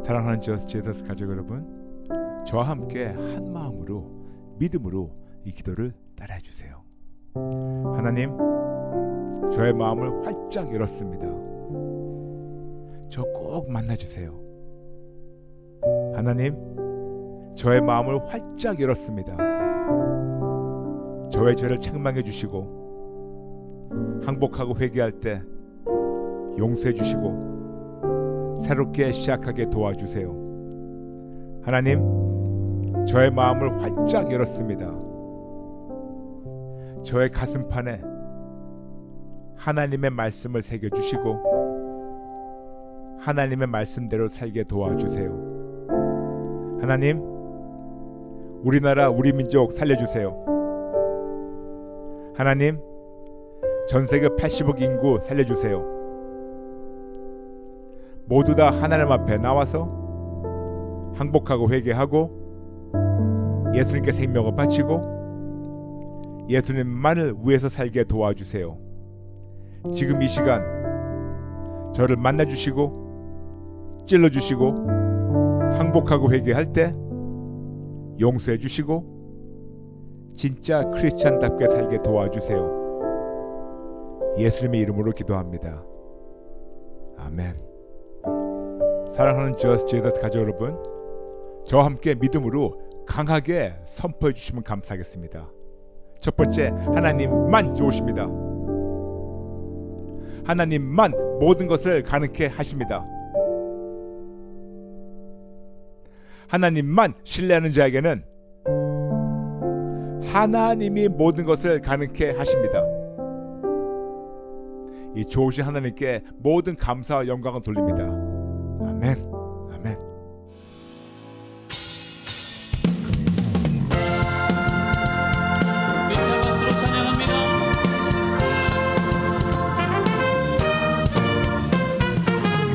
사랑하는 제서스 가족 여러분, 저와 함께 한 마음으로 믿음으로 이 기도를 따라해 주세요. 하나님, 저의 마음을 활짝 열었습니다. 저 꼭 만나주세요. 하나님, 저의 마음을 활짝 열었습니다. 저의 죄를 책망해 주시고 항복하고 회개할 때 용서해 주시고 새롭게 시작하게 도와주세요. 하나님, 저의 마음을 활짝 열었습니다. 저의 가슴판에 하나님의 말씀을 새겨주시고 하나님의 말씀대로 살게 도와주세요. 하나님, 우리나라 우리 민족 살려주세요. 하나님, 전세계 80억 인구 살려주세요. 모두 다 하나님 앞에 나와서 항복하고 회개하고 예수님께 생명을 바치고 예수님만을 위해서 살게 도와주세요. 지금 이 시간 저를 만나주시고 찔러주시고 항복하고 회개할 때 용서해 주시고 진짜 크리스찬답게 살게 도와주세요. 예수님의 이름으로 기도합니다. 아멘. 사랑하는 제서스 가족 여러분, 저와 함께 믿음으로 강하게 선포해 주시면 감사하겠습니다. 첫 번째, 하나님만 좋으십니다. 하나님만 모든 것을 가능케 하십니다. 하나님만 신뢰하는 자에게는 하나님이 모든 것을 가능케 하십니다. 이 좋으신 하나님께 모든 감사와 영광을 돌립니다. 아멘. 아멘. 믿자 박수로 찬양합니다.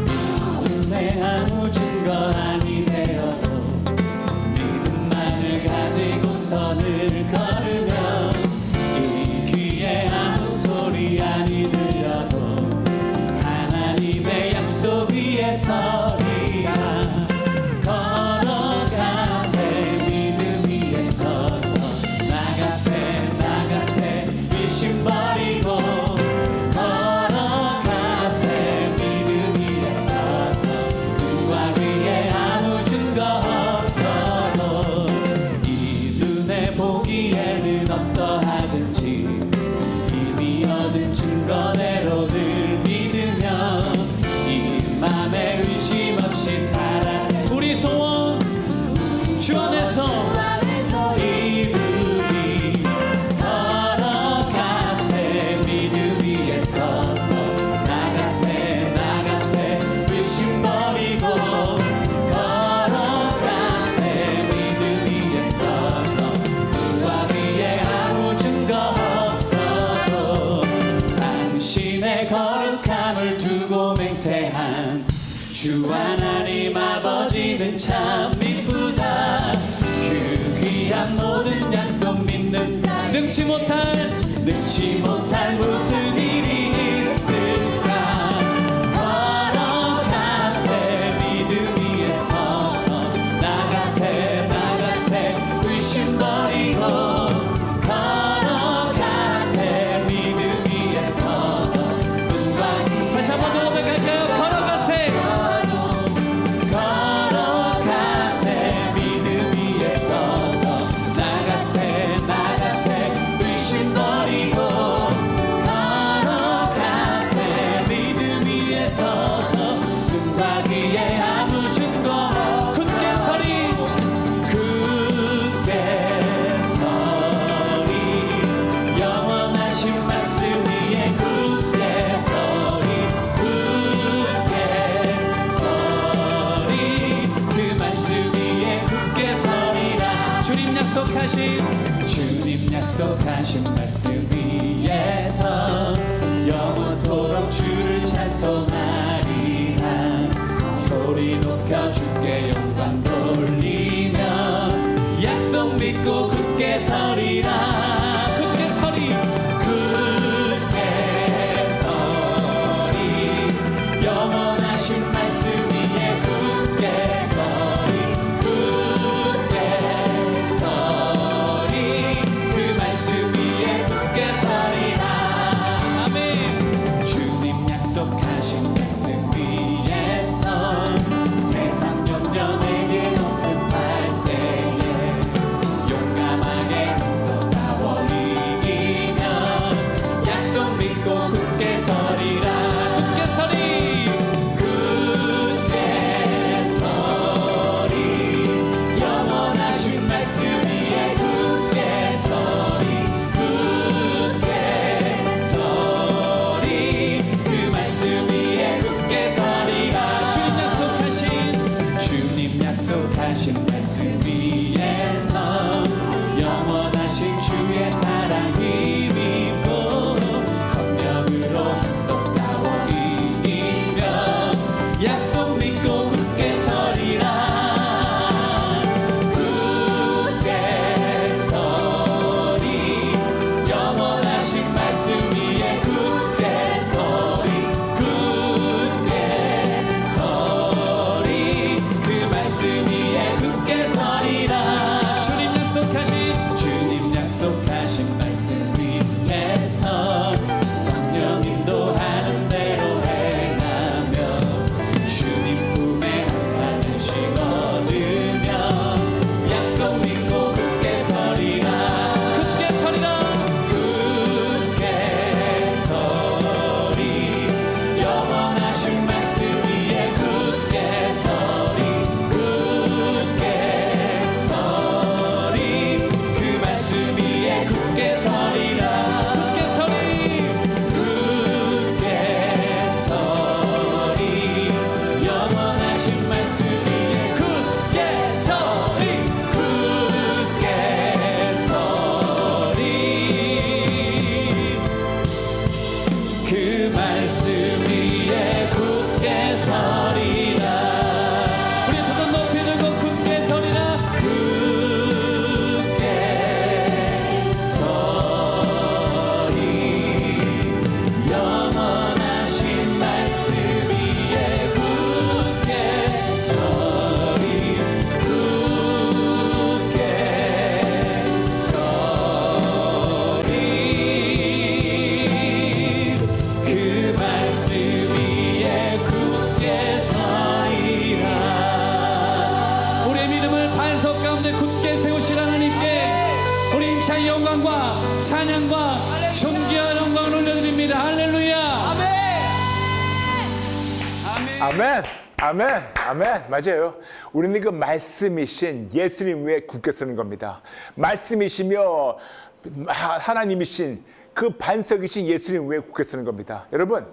믿음의 아무 증거 아니 되어도 믿음만을 가지고서 늘 걸으면 이 귀에 아무 소리 아니 들려도 하나님의 약속 위에 서리라. 걸어가세 믿음 위에 서서 나가세 의심 버리고 걸어가세 믿음 위에 서서 누가 위에 아무 증거 없어도 이 눈에 보기에는 어떠하든지 이미 얻은 증거대로 늘 믿으면 이 맘에 의심 없이 살아. 우리 소원 주 안에서 이루리. 걸어가세 믿음 위에 서서 나가세 의심 버리고 걸어가세 믿음 위에 서서 누가 위에 아무 증거 없어도 당신의 거룩함을 두고 맹세한 주 하나님 아버지는 참 이쁘다. 그 귀한 모든 약속 믿는 자 능치 못할 무슨 일이 있을까. 걸어가세 믿음 위에 서서 나가세 의심 버리고 걸어가세 믿음 위에 서서 누가 다시 한번 더 갈까요? 걸어가세 믿음 위에 서서 나가세 의심 버리고 걸어가세 믿음 위에 서서 눈과 귀에 아무 증거 굳게 서리 영원하신 말씀 위에 굳게 서리 그 말씀 위에 굳게 서리라. 주님 약속하신 말씀 위에서 영원토록 주를 찬송하리라. 소리 높여 주께 영광 돌리며 약속 믿고 굳게 서리라. 굳게 서리 영원하신 말씀 위에 굳게 말씀 위에 굳게 서리 굳게 서리 그 말씀 위에 굳게 서리라 우리 두 손 높이 들고 굳게 서리라 굳게 서리 영원하신 말씀 위에 굳게 서리 굳게 서리 그 말씀 위에 굳게 서리라 우리의 믿음을 반석 가운데 굳게 세우신 하나님께 우리 힘찬 영광과 찬양과 존귀와 영광을 올려드립니다. 할렐루야. 아멘, 아멘, 아멘. 맞아요. 우리는 그 말씀이신 예수님 위에 굳게 서는 겁니다. 말씀이시며 하나님이신 그 반석이신 예수님 위에 굳게 서는 겁니다. 여러분,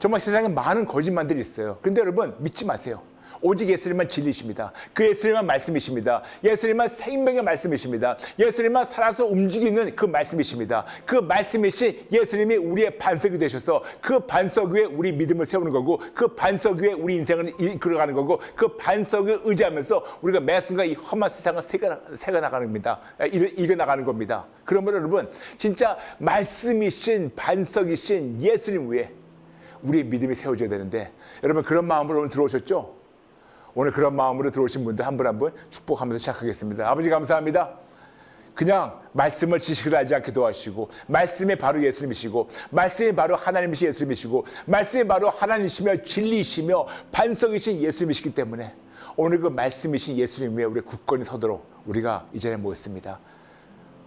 정말 세상에 많은 거짓말들이 있어요. 그런데 여러분, 믿지 마세요. 오직 예수님만 진리십니다. 그 예수님만 말씀이십니다. 예수님만 생명의 말씀이십니다. 예수님만 살아서 움직이는 그 말씀이십니다. 그 말씀이신 예수님이 우리의 반석이 되셔서 그 반석 위에 우리 믿음을 세우는 거고 그 반석 위에 우리 인생을 이끌어가는 거고 그 반석을 의지하면서 우리가 매 순간 이 험한 세상을 새겨나가는 겁니다. 이겨나가는 겁니다. 그러면 여러분 진짜 말씀이신 반석이신 예수님 위에 우리의 믿음이 세워져야 되는데 여러분 그런 마음으로 오늘 들어오셨죠? 오늘 그런 마음으로 들어오신 분들 한 분 한 분 축복하면서 시작하겠습니다. 아버지 감사합니다. 그냥 말씀을 지식을 알지 않게 도와주시고 말씀이 바로 예수님이시고 말씀이 바로 하나님이신 예수님이시고 말씀이 바로 하나님이시며 진리이시며 반석이신 예수님이시기 때문에 오늘 그 말씀이신 예수님 위에 우리 굳건히 서도록 우리가 이 자리에 모였습니다.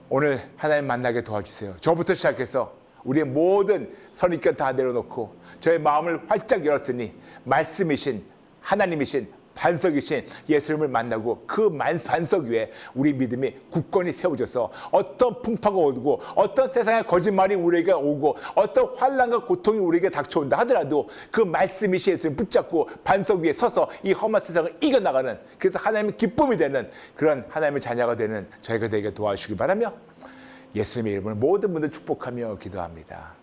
오늘 하나님 만나게 도와주세요. 저부터 시작해서 우리의 모든 선입견 다 내려놓고 저의 마음을 활짝 열었으니 말씀이신 하나님이신 반석이신 예수님을 만나고 그 반석 위에 우리 믿음이 굳건히 세워져서 어떤 풍파가 오고 어떤 세상의 거짓말이 우리에게 오고 어떤 환난과 고통이 우리에게 닥쳐온다 하더라도 그 말씀이신 예수님 붙잡고 반석 위에 서서 이 험한 세상을 이겨나가는 그래서 하나님의 기쁨이 되는 그런 하나님의 자녀가 되는 저희가 되게 도와주시기 바라며 예수님의 이름으로 모든 분들 축복하며 기도합니다.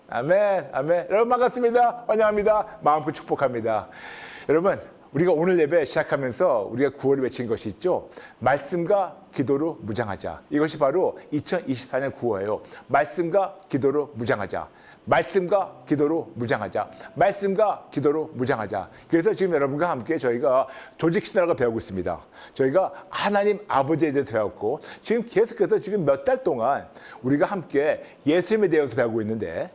아멘, 아멘. 여러분 반갑습니다. 환영합니다. 마음껏 축복합니다. 여러분 우리가 오늘 예배 시작하면서 우리가 9월에 외친 것이 있죠. 말씀과 기도로 무장하자. 이것이 바로 2024년 9월이에요. 말씀과 기도로 무장하자. 말씀과 기도로 무장하자. 말씀과 기도로 무장하자. 그래서 지금 여러분과 함께 저희가 조직 신학을 배우고 있습니다. 저희가 하나님 아버지에 대해서 배웠고 지금 계속해서 지금 몇 달 동안 우리가 함께 예수님에 대해서 배우고 있는데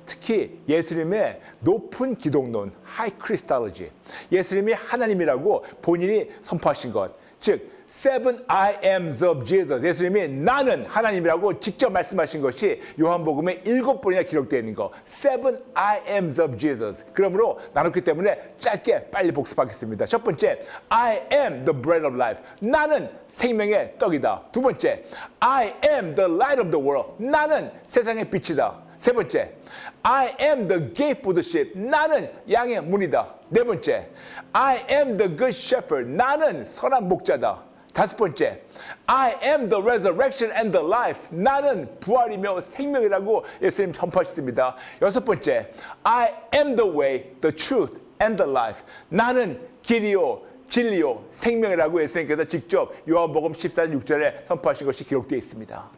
특히 예수님의 높은 기독론, 하이 크리스탈로지, 예수님이 하나님이라고 본인이 선포하신 것, 즉 Seven I Ams of Jesus, 예수님이 나는 하나님이라고 직접 말씀하신 것이 요한복음에 7번이나 기록되어 있는 거, Seven I Ams of Jesus. 그러므로 나눴기 때문에 짧게 빨리 복습하겠습니다. 첫 번째, I am the bread of life. 나는 생명의 떡이다. 두 번째, I am the light of the world. 나는 세상의 빛이다. 세 번째, I am the gate for the sheep. 나는 양의 문이다. 네 번째, I am the good shepherd. 나는 선한 목자다. 다섯 번째, I am the resurrection and the life. 나는 부활이며 생명이라고 예수님 선포하셨습니다. 여섯 번째, I am the way, the truth and the life. 나는 길이요 진리요 생명이라고 예수님께서 직접 요한복음 14장 6절에 선포하신 것이 기록되어 있습니다.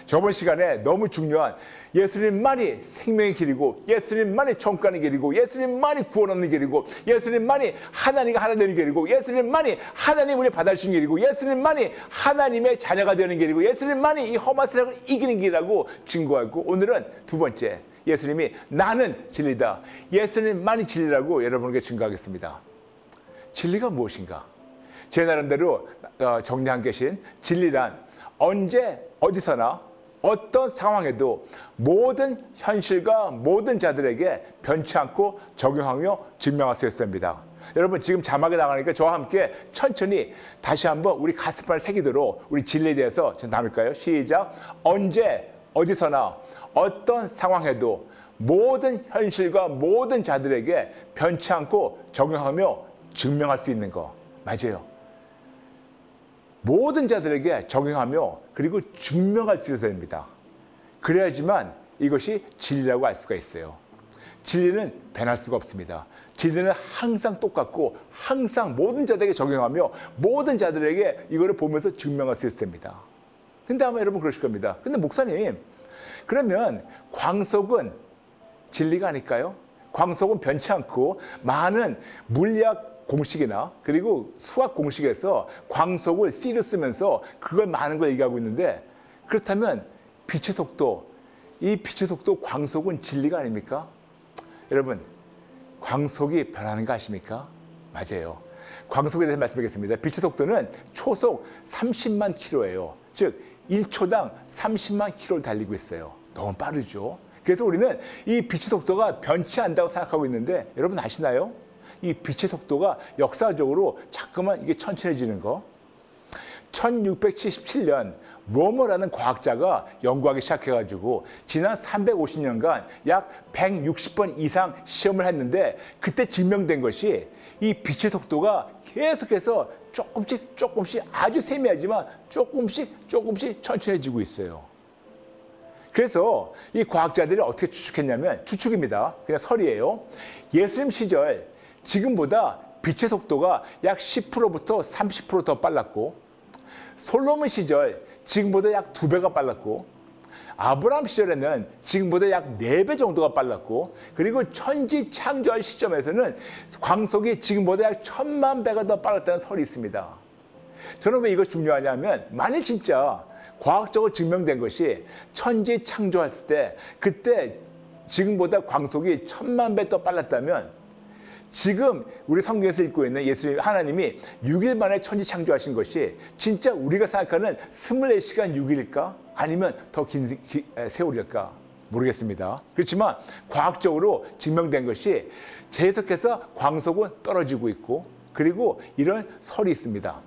저번 시간에 너무 중요한 예수님만이 생명의 길이고 예수님만이 천국가는 길이고 예수님만이 구원 얻는 길이고 예수님만이 하나님과 하나 되는 길이고 예수님만이 하나님 우리 받아주신 길이고 예수님만이 하나님의 자녀가 되는 길이고 예수님만이 이 험한 세상을 이기는 길이라고 증거하고 오늘은 두 번째 예수님이 나는 진리다. 예수님만이 진리라고 여러분에게 증거하겠습니다. 진리가 무엇인가? 제 나름대로 정리한 계신 진리란 언제 어디서나 어떤 상황에도 모든 현실과 모든 자들에게 변치 않고 적용하며 증명할 수 있습니다. 여러분 지금 자막에 나가니까 저와 함께 천천히 다시 한번 우리 가슴판을 새기도록 우리 진리에 대해서 나눌까요? 시작. 언제 어디서나 어떤 상황에도 모든 현실과 모든 자들에게 변치 않고 적용하며 증명할 수 있는 거. 맞아요. 모든 자들에게 적용하며 그리고 증명할 수 있어야 됩니다. 그래야지만 이것이 진리라고 알 수가 있어요. 진리는 변할 수가 없습니다. 진리는 항상 똑같고 항상 모든 자들에게 적용하며 모든 자들에게 이거를 보면서 증명할 수 있습니다. 근데 아마 여러분 그러실 겁니다. 근데 목사님, 그러면 광속은 진리가 아닐까요? 광속은 변치 않고 많은 물리학 공식이나 그리고 수학 공식에서 광속을 C를 쓰면서 그걸 많은 걸 얘기하고 있는데, 그렇다면 빛의 속도, 이 빛의 속도 광속은 진리가 아닙니까? 여러분, 광속이 변하는 거 아십니까? 맞아요. 광속에 대해서 말씀드리겠습니다. 빛의 속도는 초속 30만 킬로예요. 즉 1초당 30만 킬로를 달리고 있어요. 너무 빠르죠. 그래서 우리는 이 빛의 속도가 변치 않는다고 생각하고 있는데, 여러분 아시나요? 이 빛의 속도가 역사적으로 자꾸만 이게 천천해지는 거. 1677년 로머라는 과학자가 연구하기 시작해가지고 지난 350년간 약 160번 이상 시험을 했는데, 그때 증명된 것이 이 빛의 속도가 계속해서 조금씩 아주 세미하지만 조금씩 천천해지고 있어요. 그래서 이 과학자들이 어떻게 추측했냐면, 추측입니다. 그냥 설이에요. 예수님 시절 지금보다 빛의 속도가 약 10%부터 30% 더 빨랐고, 솔로몬 시절 지금보다 약 2배가 빨랐고, 아브라함 시절에는 지금보다 약 4배 정도가 빨랐고, 그리고 천지 창조할 시점에서는 광속이 지금보다 약 1000만 배가 더 빨랐다는 설이 있습니다. 저는 왜 이거 중요하냐면, 만일 진짜 과학적으로 증명된 것이 천지 창조했을 때 그때 지금보다 광속이 1000만 배 더 빨랐다면, 지금 우리 성경에서 읽고 있는 예수님, 하나님이 6일 만에 천지 창조하신 것이 진짜 우리가 생각하는 24시간 6일일까? 아니면 더 긴 세월일까? 모르겠습니다. 그렇지만 과학적으로 증명된 것이 계속해서 광속은 떨어지고 있고, 그리고 이런 설이 있습니다.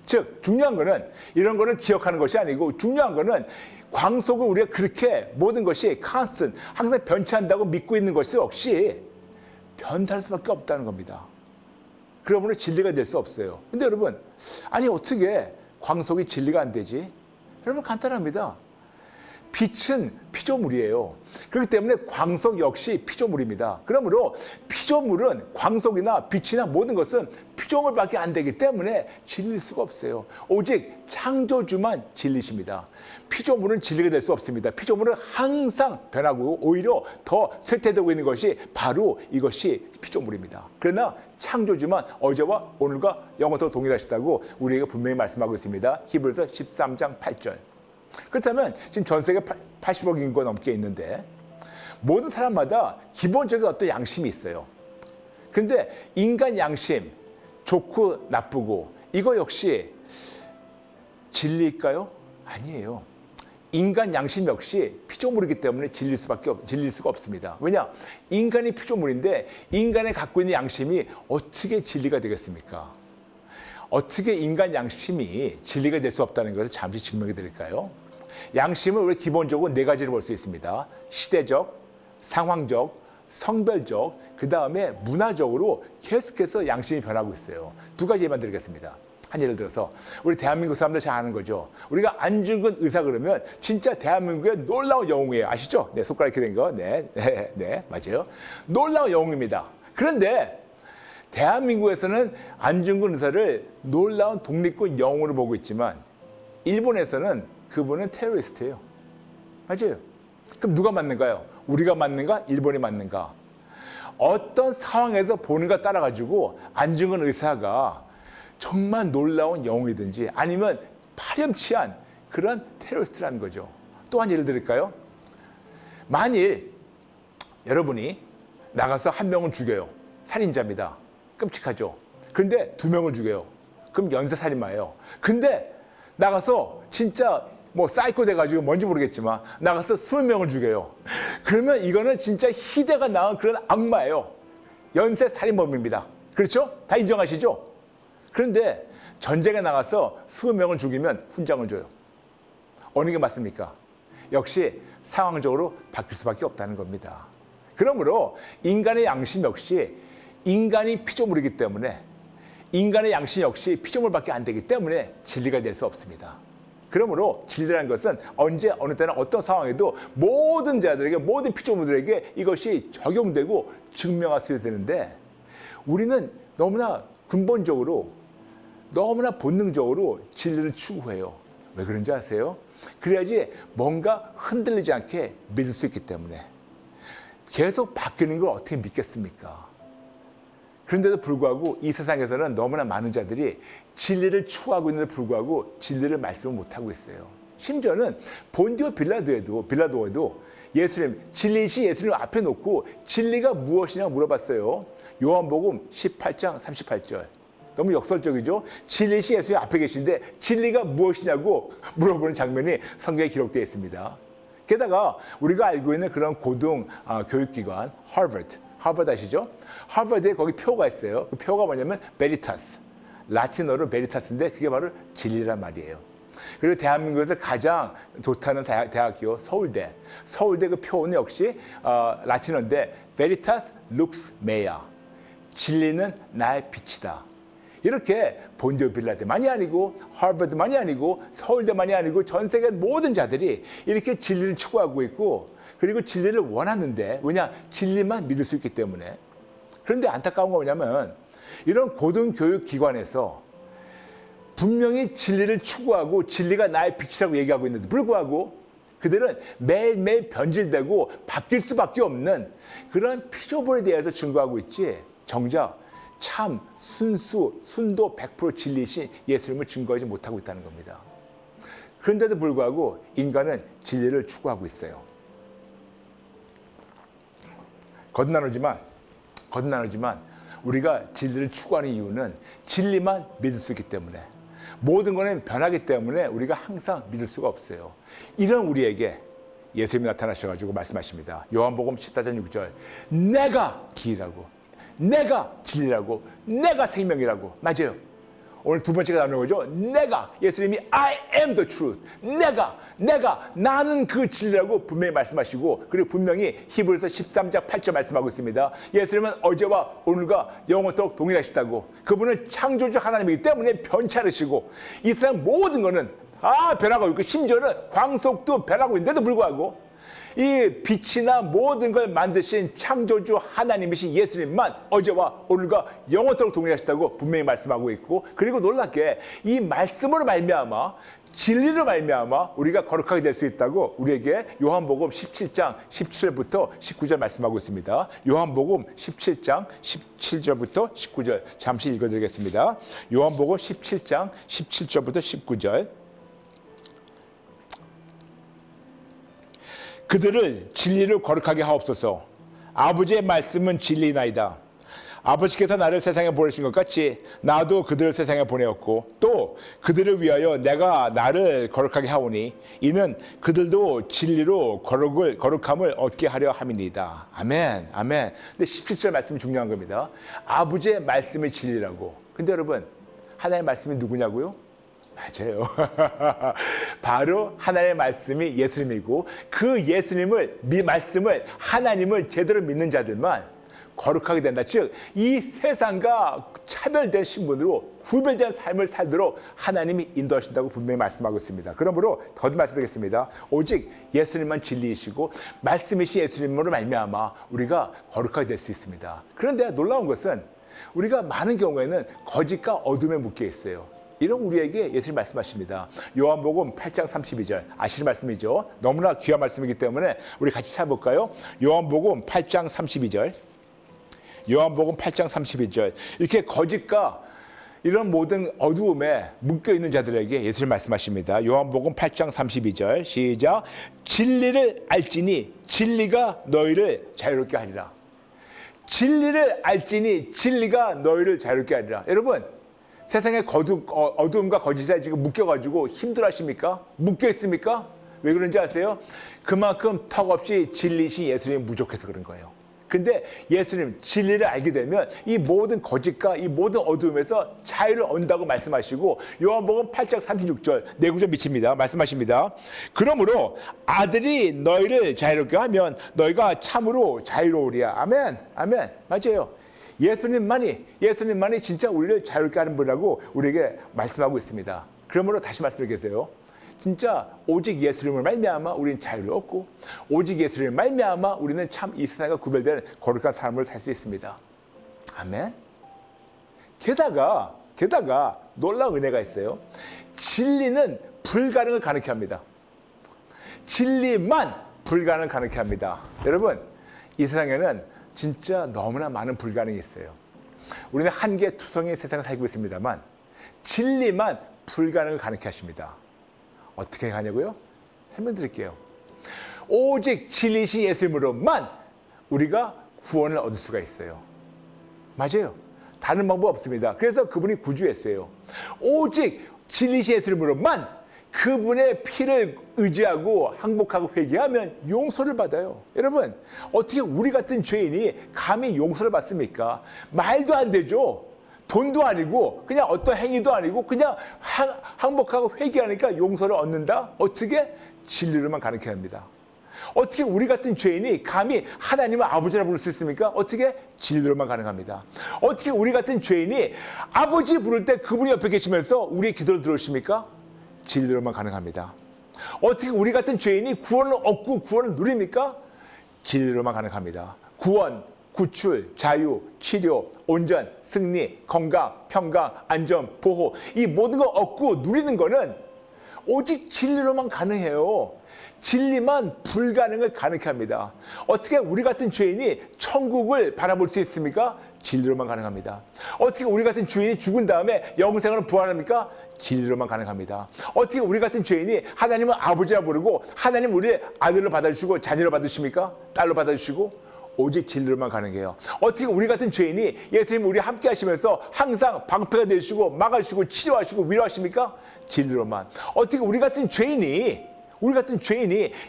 즉 중요한 거는 이런 거를 기억하는 것이 아니고, 중요한 거는 광속을 우리가 그렇게 모든 것이 constant, 항상 변치한다고 믿고 있는 것이 역시 변할 수밖에 없다는 겁니다. 그러므로 진리가 될 수 없어요. 근데 여러분, 아니 어떻게 광속이 진리가 안 되지? 여러분 간단합니다. 빛은 피조물이에요. 그렇기 때문에 광속 역시 피조물입니다. 그러므로 피조물은 광속이나 빛이나 모든 것은 피조물밖에 안 되기 때문에 진리일 수가 없어요. 오직 창조주만 진리십니다. 피조물은 진리가 될 수 없습니다. 피조물은 항상 변하고 오히려 더 쇠퇴되고 있는 것이 바로 이것이 피조물입니다. 그러나 창조주만 어제와 오늘과 영원토록 동일하시다고 우리에게 분명히 말씀하고 있습니다. 히브리서 13장 8절. 그렇다면 지금 전 세계 80억 인구가 넘게 있는데 모든 사람마다 기본적인 어떤 양심이 있어요. 그런데 인간 양심, 좋고 나쁘고 이거 역시 진리일까요? 아니에요. 인간 양심 역시 피조물이기 때문에 진릴 수가 없습니다. 왜냐? 인간이 피조물인데 인간이 갖고 있는 양심이 어떻게 진리가 되겠습니까? 어떻게 인간 양심이 진리가 될 수 없다는 것을 잠시 증명해 드릴까요? 양심을 우리 기본적으로 4가지를 볼 수 있습니다. 시대적, 상황적, 성별적, 그 다음에 문화적으로 계속해서 양심이 변하고 있어요. 2가지 예만 드리겠습니다. 한 예를 들어서 우리 대한민국 사람들 잘 아는 거죠. 우리가 안중근 의사 그러면 진짜 대한민국의 놀라운 영웅이에요. 아시죠? 네, 손가락 이렇게 된 거. 네, 맞아요. 놀라운 영웅입니다. 그런데 대한민국에서는 안중근 의사를 놀라운 독립군 영웅으로 보고 있지만 일본에서는 그분은 테러리스트예요. 맞아요. 그럼 누가 맞는가요? 우리가 맞는가? 일본이 맞는가? 어떤 상황에서 보는가 따라가지고 안중근 의사가 정말 놀라운 영웅이든지 아니면 파렴치한 그런 테러리스트라는 거죠. 또 한 예를 드릴까요? 만일 여러분이 나가서 한 명을 죽여요. 살인자입니다. 끔찍하죠. 그런데 2명을 죽여요. 그럼 연쇄살인마예요. 근데 나가서 진짜 뭐 사이코 돼가지고 뭔지 모르겠지만 나가서 20명을 죽여요. 그러면 이거는 진짜 희대가 낳은 그런 악마예요. 연쇄살인범입니다. 그렇죠? 다 인정하시죠? 그런데 전쟁에 나가서 20명을 죽이면 훈장을 줘요. 어느 게 맞습니까? 역시 상황적으로 바뀔 수밖에 없다는 겁니다. 그러므로 인간의 양심 역시 인간이 피조물이기 때문에 인간의 양심 역시 피조물밖에 안 되기 때문에 진리가 될 수 없습니다. 그러므로 진리라는 것은 언제 어느 때나 어떤 상황에도 모든 자들에게 모든 피조물들에게 이것이 적용되고 증명할 수 되는데 우리는 너무나 근본적으로 너무나 본능적으로 진리를 추구해요. 왜 그런지 아세요? 그래야지 뭔가 흔들리지 않게 믿을 수 있기 때문에. 계속 바뀌는 걸 어떻게 믿겠습니까? 그런데도 불구하고 이 세상에서는 너무나 많은 자들이 진리를 추구하고 있는데 불구하고 진리를 말씀을 못하고 있어요. 심지어는 본디오 빌라도에도 예수님, 진리이신 예수님 앞에 놓고 진리가 무엇이냐고 물어봤어요. 요한복음 18장 38절. 너무 역설적이죠? 진리이신 예수님 앞에 계신데 진리가 무엇이냐고 물어보는 장면이 성경에 기록되어 있습니다. 게다가 우리가 알고 있는 그런 고등 교육기관 하버드 아시죠? 하버드에 거기 표가 있어요. 그 표가 뭐냐면 베리타스, 라틴어로 베리타스인데 그게 바로 진리란 말이에요. 그리고 대한민국에서 가장 좋다는 대학교 서울대 그 표는 역시 라틴어인데 베리타스 룩스 메아, 진리는 나의 빛이다. 이렇게 본디오 빌라데만이 아니고 하버드만이 아니고 서울대만이 아니고 전 세계 모든 자들이 이렇게 진리를 추구하고 있고 그리고 진리를 원하는데 왜냐? 진리만 믿을 수 있기 때문에. 그런데 안타까운 건 뭐냐면 이런 고등교육기관에서 분명히 진리를 추구하고 진리가 나의 빛이라고 얘기하고 있는데 불구하고 그들은 매일매일 변질되고 바뀔 수밖에 없는 그런 피조물에 대해서 증거하고 있지 정작 참 순도 100% 진리이신 예수님을 증거하지 못하고 있다는 겁니다. 그런데도 불구하고 인간은 진리를 추구하고 있어요. 거듭나누지만 우리가 진리를 추구하는 이유는 진리만 믿을 수 있기 때문에 모든 것은 변하기 때문에 우리가 항상 믿을 수가 없어요. 이런 우리에게 예수님이 나타나셔가지고 말씀하십니다. 요한복음 14장 6절 내가 길이라고 내가 진리라고 내가 생명이라고. 맞아요. 오늘 두 번째가 나오는 거죠. 내가 예수님이 I am the truth. 나는 그 진리라고 분명히 말씀하시고 그리고 분명히 히브리서 13장 8절 말씀하고 있습니다. 예수님은 어제와 오늘과 영원토록 동일하시다고. 그분은 창조주 하나님이기 때문에 변치 않으시고 이 세상 모든 것은 다 변하고 있고 심지어는 광속도 변하고 있는데도 불구하고 이 빛이나 모든 걸 만드신 창조주 하나님이신 예수님만 어제와 오늘과 영원토록 동일하시다고 분명히 말씀하고 있고 그리고 놀랍게 이 말씀으로 말미암아 진리로 말미암아 우리가 거룩하게 될 수 있다고 우리에게 요한복음 17장 17절부터 19절 말씀하고 있습니다. 요한복음 17장 17절부터 19절 잠시 읽어드리겠습니다. 요한복음 17장 17절부터 19절 그들을 진리로 거룩하게 하옵소서. 아버지의 말씀은 진리나이다. 아버지께서 나를 세상에 보내신 것 같이 나도 그들을 세상에 보내었고 또 그들을 위하여 내가 나를 거룩하게 하오니 이는 그들도 진리로 거룩함을 얻게 하려 함이니이다. 아멘. 아멘. 근데 17절 말씀이 중요한 겁니다. 아버지의 말씀이 진리라고. 근데 여러분 하나님의 말씀이 누구냐고요? 맞아요. 바로 하나님의 말씀이 예수님이고 그 예수님을 말씀을 하나님을 제대로 믿는 자들만 거룩하게 된다. 즉 이 세상과 차별된 신분으로 구별된 삶을 살도록 하나님이 인도하신다고 분명히 말씀하고 있습니다. 그러므로 거듭 말씀드리겠습니다. 오직 예수님만 진리이시고 말씀이신 예수님으로 말미암아 우리가 거룩하게 될 수 있습니다. 그런데 놀라운 것은 우리가 많은 경우에는 거짓과 어둠에 묶여 있어요. 이런 우리에게 예수님 말씀하십니다. 요한복음 8장 32절 아시는 말씀이죠. 너무나 귀한 말씀이기 때문에 우리 같이 찾아볼까요? 요한복음 8장 32절 요한복음 8장 32절 이렇게 거짓과 이런 모든 어두움에 묶여있는 자들에게 예수님 말씀하십니다. 요한복음 8장 32절 시작 진리를 알지니 진리가 너희를 자유롭게 하리라. 진리를 알지니 진리가 너희를 자유롭게 하리라. 여러분 세상의 어두움과 거짓에 지금 묶여가지고 힘들어하십니까? 묶여있습니까? 왜 그런지 아세요? 그만큼 턱없이 진리이신 예수님이 부족해서 그런 거예요. 근데 예수님 진리를 알게 되면 이 모든 거짓과 이 모든 어두움에서 자유를 얻는다고 말씀하시고 요한복음 8장 36절 내구절 미칩니다. 말씀하십니다. 그러므로 아들이 너희를 자유롭게 하면 너희가 참으로 자유로우리야. 아멘. 아멘. 맞아요. 예수님만이 진짜 우리를 자유롭게 하는 분이라고 우리에게 말씀하고 있습니다. 그러므로 다시 말씀드리겠어요. 진짜 오직 예수님을 말미암아 우리는 자유를 얻고 오직 예수님을 말미암아 우리는 참 이 세상과 구별된 거룩한 삶을 살 수 있습니다. 아멘. 게다가 놀라운 은혜가 있어요. 진리는 불가능을 가능케 합니다. 진리만 불가능을 가능케 합니다. 여러분, 이 세상에는 진짜 너무나 많은 불가능이 있어요. 우리는 한계 투성이의 세상을 살고 있습니다만 진리만 불가능을 가능케 하십니다. 어떻게 가냐고요? 설명드릴게요. 오직 진리신 예수님으로만 우리가 구원을 얻을 수가 있어요. 맞아요. 다른 방법 없습니다. 그래서 그분이 구주했어요. 오직 진리신 예수님으로만 그분의 피를 의지하고 항복하고 회개하면 용서를 받아요. 여러분, 어떻게 우리 같은 죄인이 감히 용서를 받습니까? 말도 안 되죠. 돈도 아니고 그냥 어떤 행위도 아니고 그냥 항복하고 회개하니까 용서를 얻는다? 어떻게? 진리로만 가능케 합니다. 어떻게 우리 같은 죄인이 감히 하나님을 아버지라 부를 수 있습니까? 어떻게? 진리로만 가능합니다. 어떻게 우리 같은 죄인이 아버지 부를 때 그분이 옆에 계시면서 우리의 기도를 들으십니까? 진리로만 가능합니다. 어떻게 우리 같은 죄인이 구원을 얻고 구원을 누립니까? 진리로만 가능합니다. 구원, 구출, 자유, 치료, 온전, 승리, 건강, 평강, 안전, 보호, 이 모든 걸 얻고 누리는 거는 오직 진리로만 가능해요. 진리만 불가능을 가능케 합니다. 어떻게 우리 같은 죄인이 천국을 바라볼 수 있습니까? 진리로만 가능합니다. 어떻게 우리 같은 죄인이 죽은 다음에 영생으로 부활합니까? 진리로만 가능합니다. 어떻게 우리 같은 죄인이 하나님은 아버지라 부르고 하나님 우리를 아들로 받아주시고 자녀로 받으십니까? 딸로 받아주시고? 오직 진리로만 가능해요. 어떻게 우리 같은 죄인이 예수님 우리 함께 하시면서 항상 방패가 되시고 막아주시고 치료하시고 위로하십니까? 진리로만. 어떻게 우리 같은 죄인이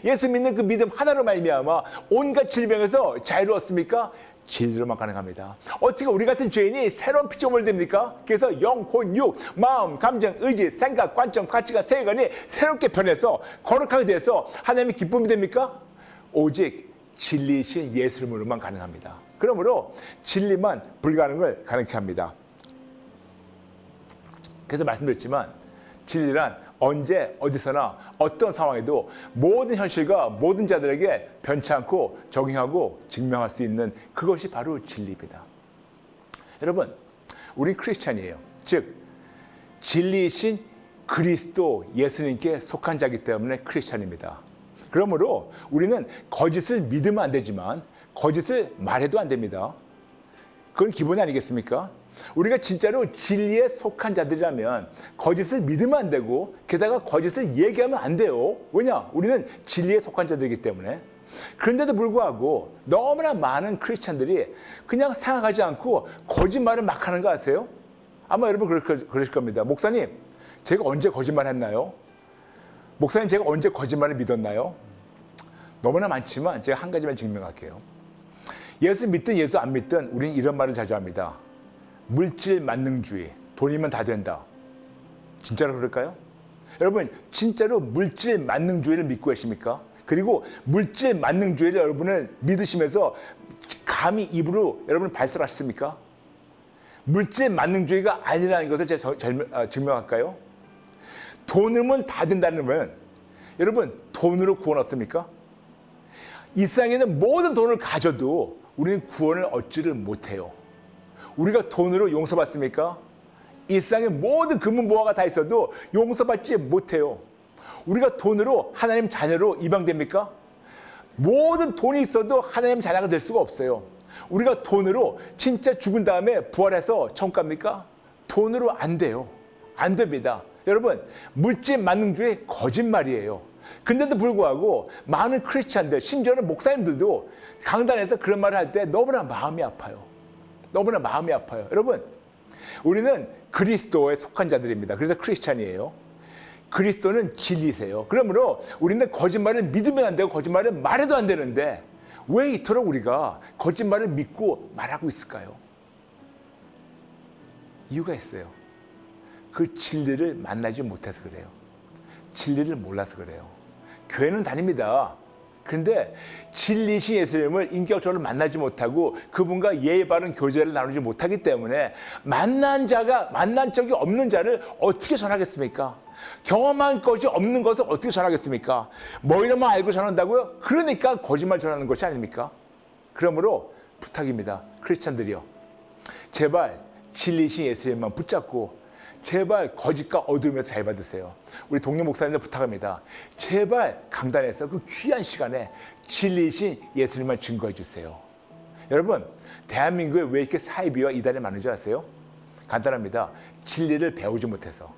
예수 믿는 그 믿음 하나로 말미암아 온갖 질병에서 자유로웠습니까? 진리로만 가능합니다. 어떻게 우리 같은 죄인이 새로운 피조물 됩니까? 그래서 영, 혼, 육, 마음, 감정, 의지, 생각, 관점, 가치관, 세계관이 새롭게 변해서 거룩하게 돼서 하나님의 기쁨이 됩니까? 오직 진리이신 예수님으로만 가능합니다. 그러므로 진리만 불가능을 가능케 합니다. 그래서 말씀드렸지만 진리란 언제 어디서나 어떤 상황에도 모든 현실과 모든 자들에게 변치 않고 적용하고 증명할 수 있는 그것이 바로 진리입니다. 여러분, 우린 크리스찬이에요. 즉 진리이신 그리스도 예수님께 속한 자이기 때문에 크리스찬입니다. 그러므로 우리는 거짓을 믿으면 안 되지만 거짓을 말해도 안 됩니다. 그건 기본이 아니겠습니까? 우리가 진짜로 진리에 속한 자들이라면 거짓을 믿으면 안 되고 게다가 거짓을 얘기하면 안 돼요. 왜냐? 우리는 진리에 속한 자들이기 때문에. 그런데도 불구하고 너무나 많은 크리스찬들이 그냥 생각하지 않고 거짓말을 막 하는 거 아세요? 아마 여러분 그러실 겁니다. 목사님, 제가 언제 거짓말 했나요? 목사님, 제가 언제 거짓말을 믿었나요? 너무나 많지만 제가 한 가지만 증명할게요. 예수 믿든 예수 안 믿든 우리는 이런 말을 자주 합니다. 물질 만능주의, 돈이면 다 된다. 진짜로 그럴까요? 여러분, 진짜로 물질 만능주의를 믿고 계십니까? 그리고 물질 만능주의를 여러분을 믿으시면서 감히 입으로 여러분 발설하셨습니까? 물질 만능주의가 아니라는 것을 제가 증명할까요? 돈이면 다 된다는 건 여러분, 돈으로 구원 얻습니까? 이 세상에는 모든 돈을 가져도 우리는 구원을 얻지를 못해요. 우리가 돈으로 용서받습니까? 이 세상에 모든 금은보화가 다 있어도 용서받지 못해요. 우리가 돈으로 하나님 자녀로 입양됩니까? 모든 돈이 있어도 하나님 자녀가 될 수가 없어요. 우리가 돈으로 진짜 죽은 다음에 부활해서 천국 갑니까? 돈으로 안 돼요. 안 됩니다. 여러분, 물질 만능주의 거짓말이에요. 근데도 불구하고 많은 크리스찬들, 심지어는 목사님들도 강단에서 그런 말을 할 때 너무나 마음이 아파요. 너무나 마음이 아파요. 여러분, 우리는 그리스도에 속한 자들입니다. 그래서 크리스찬이에요. 그리스도는 진리세요. 그러므로 우리는 거짓말을 믿으면 안 되고 거짓말을 말해도 안 되는데 왜 이토록 우리가 거짓말을 믿고 말하고 있을까요? 이유가 있어요. 그 진리를 만나지 못해서 그래요. 진리를 몰라서 그래요. 교회는 다닙니다. 근데 진리신 예수님을 인격적으로 만나지 못하고 그분과 예의 바른 교제를 나누지 못하기 때문에 만난 적이 없는 자를 어떻게 전하겠습니까? 경험한 것이 없는 것을 어떻게 전하겠습니까? 뭐 이런만 알고 전한다고요? 그러니까 거짓말 전하는 것이 아닙니까? 그러므로 부탁입니다. 크리스찬들이요. 제발 진리신 예수님만 붙잡고 제발 거짓과 어둠에서 잘 받으세요. 우리 동료 목사님들 부탁합니다. 제발 강단에서 그 귀한 시간에 진리신 예수님만 증거해 주세요. 여러분, 대한민국에 왜 이렇게 사이비와 이단이 많은지 아세요? 간단합니다. 진리를 배우지 못해서.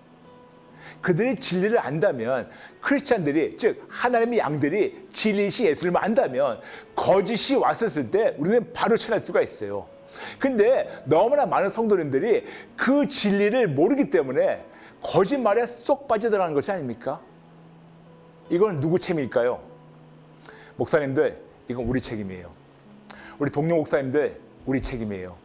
그들이 진리를 안다면 크리스찬들이 즉 하나님의 양들이 진리신 예수님을 안다면 거짓이 왔었을 때 우리는 바로 찾을 수가 있어요. 근데 너무나 많은 성도님들이 그 진리를 모르기 때문에 거짓말에 쏙 빠져들어가는 것이 아닙니까? 이건 누구 책임일까요? 목사님들, 이건 우리 책임이에요. 우리 동료 목사님들, 우리 책임이에요.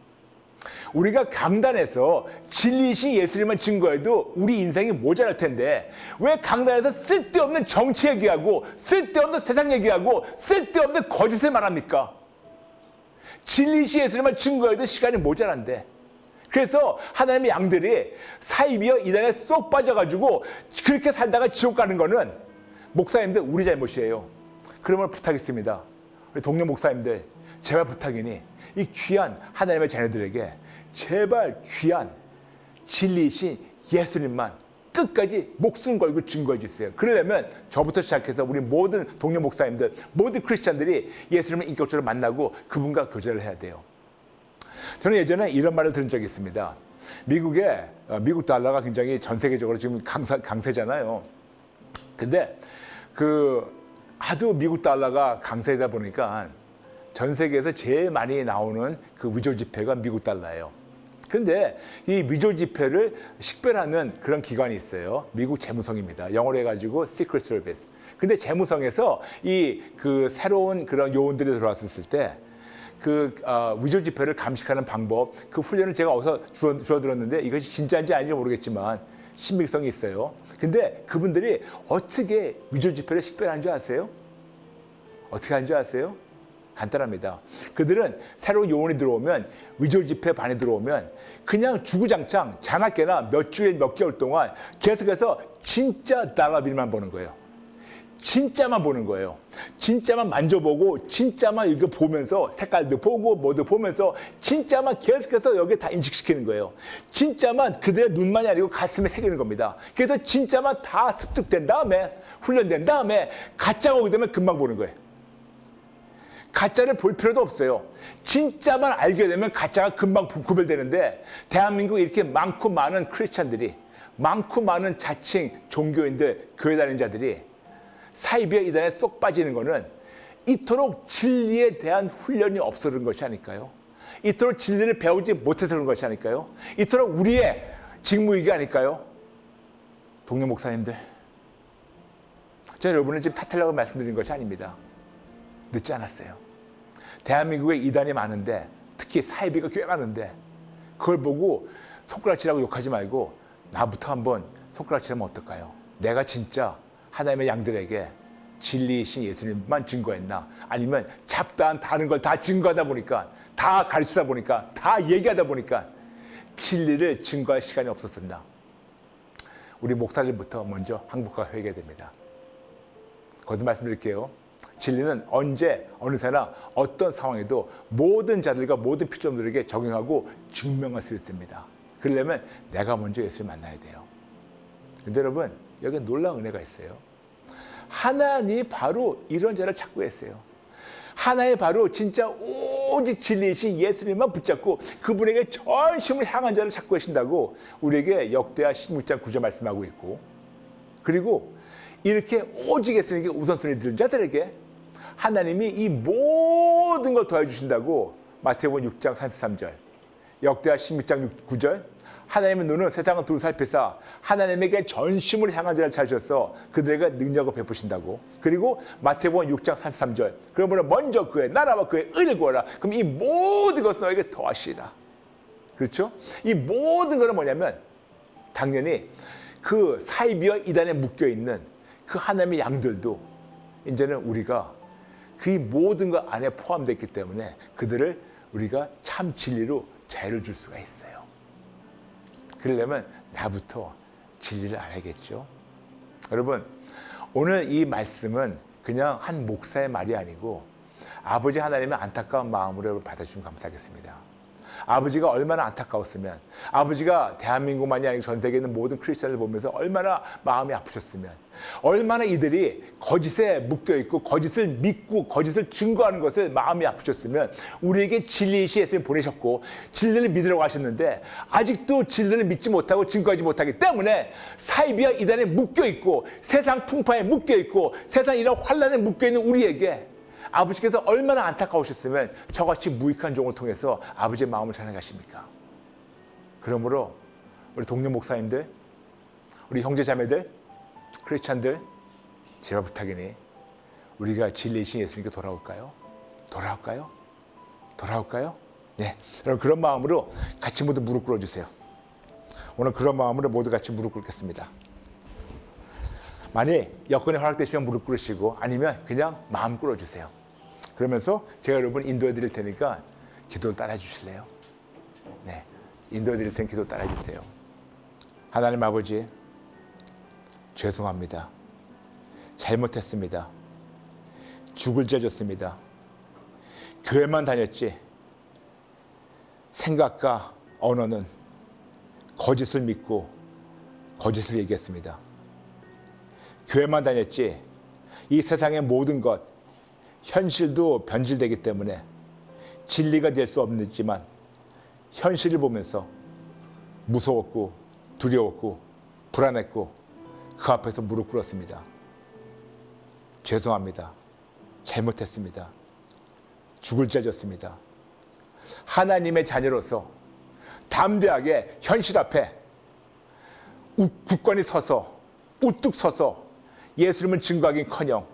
우리가 강단에서 진리신 예수님만 증거해도 우리 인생이 모자랄 텐데 왜 강단에서 쓸데없는 정치 얘기하고 쓸데없는 세상 얘기하고 쓸데없는 거짓을 말합니까? 진리신 예수님만 증거해도 시간이 모자란데 그래서 하나님의 양들이 사이비어 이단에 쏙 빠져가지고 그렇게 살다가 지옥 가는 거는 목사님들 우리 잘못이에요. 그러므로 부탁했습니다. 우리 동료 목사님들 제발 부탁이니 이 귀한 하나님의 자녀들에게 제발 귀한 진리이신 예수님만 끝까지 목숨 걸고 증거해 주세요. 그러려면 저부터 시작해서 우리 모든 동료 목사님들, 모든 크리스찬들이 예수님을 인격적으로 만나고 그분과 교제를 해야 돼요. 저는 예전에 이런 말을 들은 적이 있습니다. 미국 달러가 굉장히 전 세계적으로 지금 강세잖아요. 근데 하도 미국 달러가 강세다 보니까 전 세계에서 제일 많이 나오는 그 위조 지폐가 미국 달러예요. 그런데 이 위조 지폐를 식별하는 그런 기관이 있어요. 미국 재무성입니다. 영어로 해가지고 Secret Service. 근데 재무성에서 새로운 그런 요원들이 들어왔을 때 위조 지폐를 감식하는 방법, 그 훈련을 제가 어디서 주워 들었는데 이것이 진짜인지 아닌지 모르겠지만 신빙성이 있어요. 근데 그분들이 어떻게 위조 지폐를 식별하는 줄 아세요? 어떻게 하는 줄 아세요? 간단합니다. 그들은 새로운 요원이 들어오면 위조 지폐 반이 들어오면 그냥 주구장창 자나깨나 몇 주에 몇 개월 동안 계속해서 진짜 달러 빌만 보는 거예요. 진짜만 보는 거예요. 진짜만 만져보고 진짜만 이거 보면서 색깔도 보고 뭐도 보면서 진짜만 계속해서 여기에 다 인식시키는 거예요. 진짜만 그들의 눈만이 아니고 가슴에 새기는 겁니다. 그래서 진짜만 다 습득된 다음에 훈련된 다음에 가짜가 오게 되면 금방 보는 거예요. 가짜를 볼 필요도 없어요. 진짜만 알게 되면 가짜가 금방 구별되는데 대한민국에 이렇게 많고 많은 크리스찬들이 많고 많은 자칭 종교인들, 교회 다니는 자들이 사이비어 이단에 쏙 빠지는 거는 이토록 진리에 대한 훈련이 없어서 그런 것이 아닐까요? 이토록 진리를 배우지 못해서 그런 것이 아닐까요? 이토록 우리의 직무이기 아닐까요? 동료 목사님들, 저는 여러분을 지금 탓하려고 말씀드린 것이 아닙니다. 늦지 않았어요. 대한민국에 이단이 많은데 특히 사이비가 꽤 많은데 그걸 보고 손가락질하고 욕하지 말고 나부터 한번 손가락질하면 어떨까요? 내가 진짜 하나님의 양들에게 진리이신 예수님만 증거했나? 아니면 잡다한 다른 걸 다 증거하다 보니까 다 가르치다 보니까 다 얘기하다 보니까 진리를 증거할 시간이 없었었나? 우리 목사들부터 먼저 항복과 회개해야 됩니다. 거듭 말씀드릴게요. 진리는 언제 어느새나 어떤 상황에도 모든 자들과 모든 피조물들에게 적용하고 증명할 수 있습니다. 그러려면 내가 먼저 예수를 만나야 돼요. 근데 여러분 여기에 놀라운 은혜가 있어요. 하나님이 바로 이런 자를 찾고 계세요. 하나님이 바로 진짜 오직 진리이신 예수님만 붙잡고 그분에게 전심을 향한 자를 찾고 계신다고 우리에게 역대하 16장 9절 말씀하고 있고, 그리고 이렇게 오직 예수님께 우선순위 드린 자들에게 하나님이 이 모든 걸 더해주신다고 마태복음 6장 33절, 역대하 16장 9절, 하나님의 눈은 세상을 두루 살피사 하나님에게 전심을 향한 자를 찾으셔서 그들에게 능력을 베푸신다고. 그리고 마태복음 6장 33절, 그러므로 먼저 그의 나라와 그의 의를 구하라. 그럼 이 모든 것을 너에게 더하시리라. 그렇죠? 이 모든 것은 뭐냐면 당연히 그 사이비와 이단에 묶여있는 그 하나님의 양들도 이제는 우리가 그 모든 것 안에 포함되어 있기 때문에 그들을 우리가 참 진리로 자유를 줄 수가 있어요. 그러려면 나부터 진리를 알아야겠죠. 여러분, 오늘 이 말씀은 그냥 한 목사의 말이 아니고 아버지 하나님의 안타까운 마음으로 받아주시면 감사하겠습니다. 아버지가 얼마나 안타까웠으면, 아버지가 대한민국만이 아니고 전 세계에 있는 모든 크리스천을 보면서 얼마나 마음이 아프셨으면, 얼마나 이들이 거짓에 묶여있고 거짓을 믿고 거짓을 증거하는 것을 마음이 아프셨으면 우리에게 진리이신 예수님 보내셨고 진리를 믿으라고 하셨는데 아직도 진리를 믿지 못하고 증거하지 못하기 때문에 사이비와 이단에 묶여있고 세상 풍파에 묶여있고 세상 이런 환란에 묶여있는 우리에게 아버지께서 얼마나 안타까우셨으면 저같이 무익한 종을 통해서 아버지의 마음을 전해가십니까? 그러므로 우리 동료 목사님들, 우리 형제자매들, 크리스찬들, 제발 부탁이니 우리가 진리이신 예수님께 돌아올까요? 돌아올까요? 돌아올까요? 네, 여러분 그런 마음으로 같이 모두 무릎 꿇어주세요. 오늘 그런 마음으로 모두 같이 무릎 꿇겠습니다. 만약 여건이 허락되시면 무릎 꿇으시고 아니면 그냥 마음 꿇어주세요. 그러면서 제가 여러분 인도해 드릴 테니까 기도를 따라 주실래요? 네, 인도해 드릴 테니까 기도 따라 주세요. 하나님 아버지, 죄송합니다. 잘못했습니다. 죽을 죄 졌습니다. 교회만 다녔지 생각과 언어는 거짓을 믿고 거짓을 얘기했습니다. 교회만 다녔지 이 세상의 모든 것, 현실도 변질되기 때문에 진리가 될 수 없지만 현실을 보면서 무서웠고 두려웠고 불안했고 그 앞에서 무릎 꿇었습니다. 죄송합니다. 잘못했습니다. 죽을 죄 졌습니다. 하나님의 자녀로서 담대하게 현실 앞에 굳건히 서서 우뚝 서서 예수님을 증거하긴커녕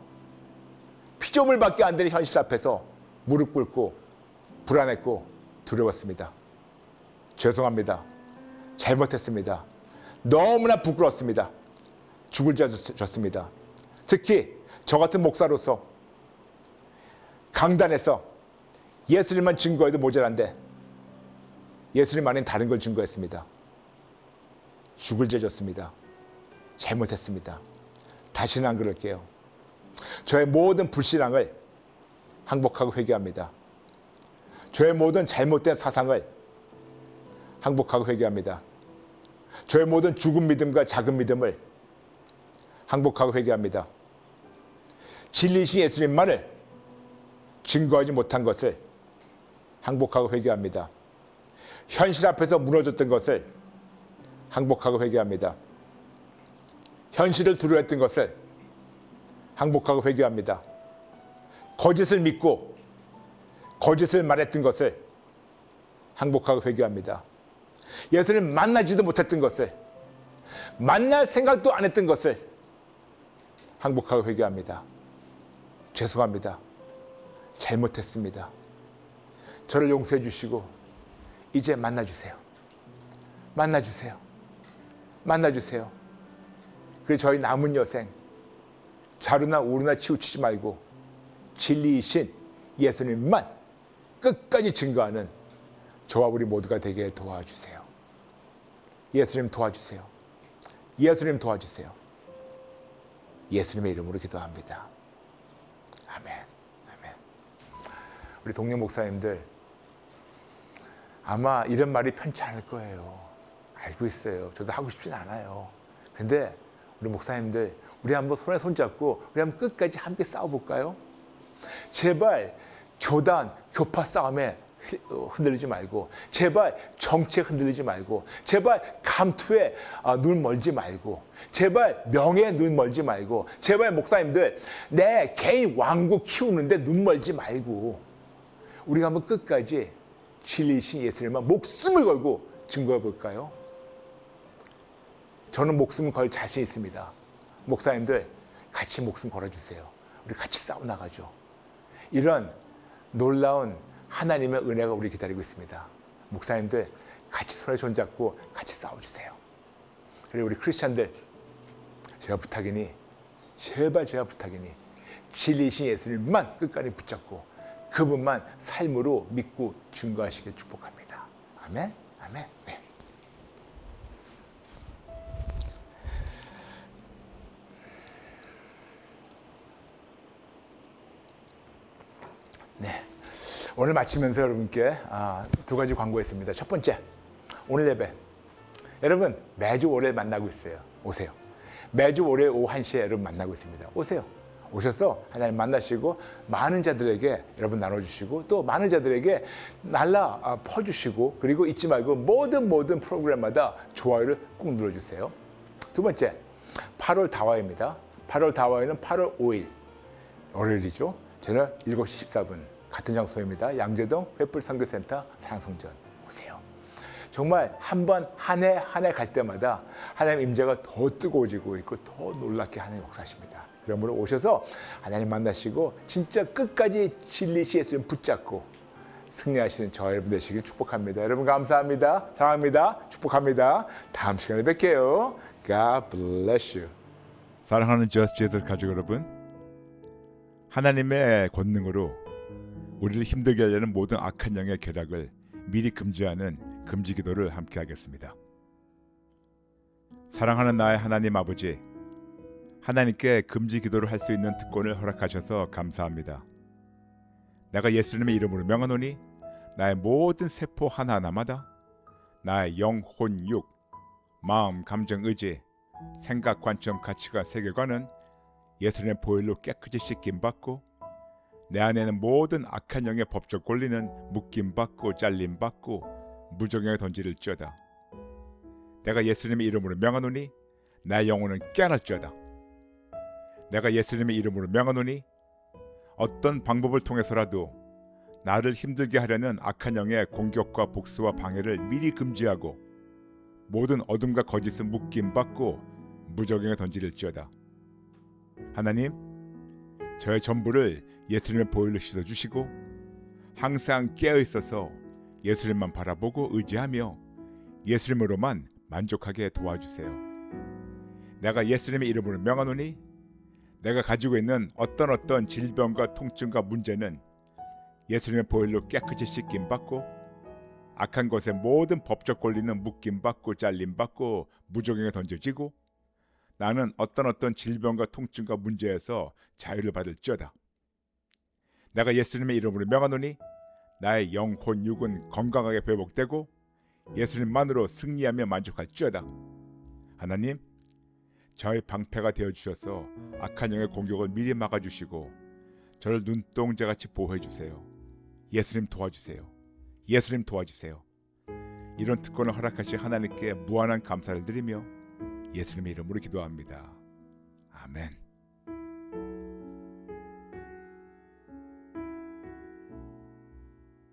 피조물밖에 안 되는 현실 앞에서 무릎 꿇고 불안했고 두려웠습니다. 죄송합니다. 잘못했습니다. 너무나 부끄러웠습니다. 죽을 죄 졌습니다. 특히 저 같은 목사로서 강단에서 예수님만 증거해도 모자란데 예수님 아닌 다른 걸 증거했습니다. 죽을 죄 졌습니다. 잘못했습니다. 다시는 안 그럴게요. 저의 모든 불신앙을 항복하고 회개합니다. 저의 모든 잘못된 사상을 항복하고 회개합니다. 저의 모든 죽은 믿음과 작은 믿음을 항복하고 회개합니다. 진리이신 예수님만을 증거하지 못한 것을 항복하고 회개합니다. 현실 앞에서 무너졌던 것을 항복하고 회개합니다. 현실을 두려워했던 것을 항복하고 회개합니다. 거짓을 믿고 거짓을 말했던 것을 항복하고 회개합니다. 예수님 만나지도 못했던 것을, 만날 생각도 안 했던 것을 항복하고 회개합니다. 죄송합니다. 잘못했습니다. 저를 용서해 주시고 이제 만나주세요. 만나주세요. 만나주세요. 그리고 저희 남은 여생 좌루나 우루나 치우치지 말고 진리이신 예수님만 끝까지 증거하는 저와 우리 모두가 되게 도와주세요. 예수님 도와주세요. 예수님 도와주세요. 예수님의 이름으로 기도합니다. 아멘. 아멘. 우리 동료 목사님들 아마 이런 말이 편치 않을 거예요. 알고 있어요. 저도 하고 싶진 않아요. 근데 우리 목사님들 우리 한번 손에 손잡고 우리 한번 끝까지 함께 싸워볼까요? 제발 교단, 교파 싸움에 흔들리지 말고, 제발 정치에 흔들리지 말고, 제발 감투에 눈 멀지 말고, 제발 명예에 눈 멀지 말고, 제발 목사님들 내 개인 왕국 키우는데 눈 멀지 말고 우리가 한번 끝까지 진리이신 예수님만 목숨을 걸고 증거해 볼까요? 저는 목숨 걸 자신 있습니다. 목사님들 같이 목숨 걸어주세요. 우리 같이 싸워나가죠. 이런 놀라운 하나님의 은혜가 우리 기다리고 있습니다. 목사님들 같이 손에 손잡고 같이 싸워주세요. 그리고 우리 크리스찬들 제가 부탁이니 제발 제가 부탁이니 진리신 예수님만 끝까지 붙잡고 그분만 삶으로 믿고 증거하시길 축복합니다. 아멘. 아멘. 네. 네. 오늘 마치면서 여러분께 두 가지 광고했습니다. 첫 번째, 오늘 예배. 여러분 매주 월요일 만나고 있어요. 오세요. 매주 월요일 오후 1시에 여러분 만나고 있습니다. 오세요. 오셔서 하나님 만나시고 많은 자들에게 여러분 나눠주시고 또 많은 자들에게 날라 퍼주시고 그리고 잊지 말고 모든 프로그램마다 좋아요를 꼭 눌러주세요. 두 번째, 8월 다화입니다. 8월 다화에는 8월 5일 월요일이죠. 저녁 7시 14분 같은 장소입니다. 양재동 횃불 선교센터 사랑성전 오세요. 정말 한 해 갈 때마다 하나님 임재가 더 뜨거워지고 있고 더 놀랍게 하는 역사십니다. 그러므로 오셔서 하나님 만나시고 진짜 끝까지 진리시 예수님 붙잡고 승리하시는 저 여러분 되시길 축복합니다. 여러분 감사합니다. 사랑합니다. 축복합니다. 다음 시간에 뵐게요. God bless you. 사랑하는 Just Jesus 가족 여러분, 하나님의 권능으로 우리를 힘들게 하려는 모든 악한 영의 계략을 미리 금지하는 금지 기도를 함께 하겠습니다. 사랑하는 나의 하나님 아버지, 하나님께 금지 기도를 할 수 있는 특권을 허락하셔서 감사합니다. 내가 예수님의 이름으로 명하노니 나의 모든 세포 하나하나마다 나의 영, 혼, 육, 마음, 감정, 의지, 생각, 관점, 가치관, 세계관은 예수님의 보혈로 깨끗이 씻김받고 내 안에는 모든 악한 영의 법적 권리는 묶임받고 잘림받고 무적영에 던지를지어다. 내가 예수님의 이름으로 명하노니 나의 영혼은 깨어날지어다. 내가 예수님의 이름으로 명하노니 어떤 방법을 통해서라도 나를 힘들게 하려는 악한 영의 공격과 복수와 방해를 미리 금지하고 모든 어둠과 거짓은 묶임받고 무적영에 던지릴지어다. 하나님, 저의 전부를 예수님의 보혈로 씻어주시고 항상 깨어있어서 예수님만 바라보고 의지하며 예수님으로만 만족하게 도와주세요. 내가 예수님의 이름으로 명하노니 내가 가지고 있는 어떤 질병과 통증과 문제는 예수님의 보혈로 깨끗이 씻김받고 악한 것의 모든 법적 권리는 묶임받고 잘림받고 무적영에 던져지고 나는 어떤 질병과 통증과 문제에서 자유를 받을지어다. 내가 예수님의 이름으로 명하노니 나의 영혼 육은 건강하게 회복되고 예수님만으로 승리하며 만족할지어다. 하나님, 저의 방패가 되어주셔서 악한 영의 공격을 미리 막아주시고 저를 눈동자같이 보호해주세요. 예수님 도와주세요. 예수님 도와주세요. 이런 특권을 허락하신 하나님께 무한한 감사를 드리며 예수님의 이름으로 기도합니다. 아멘.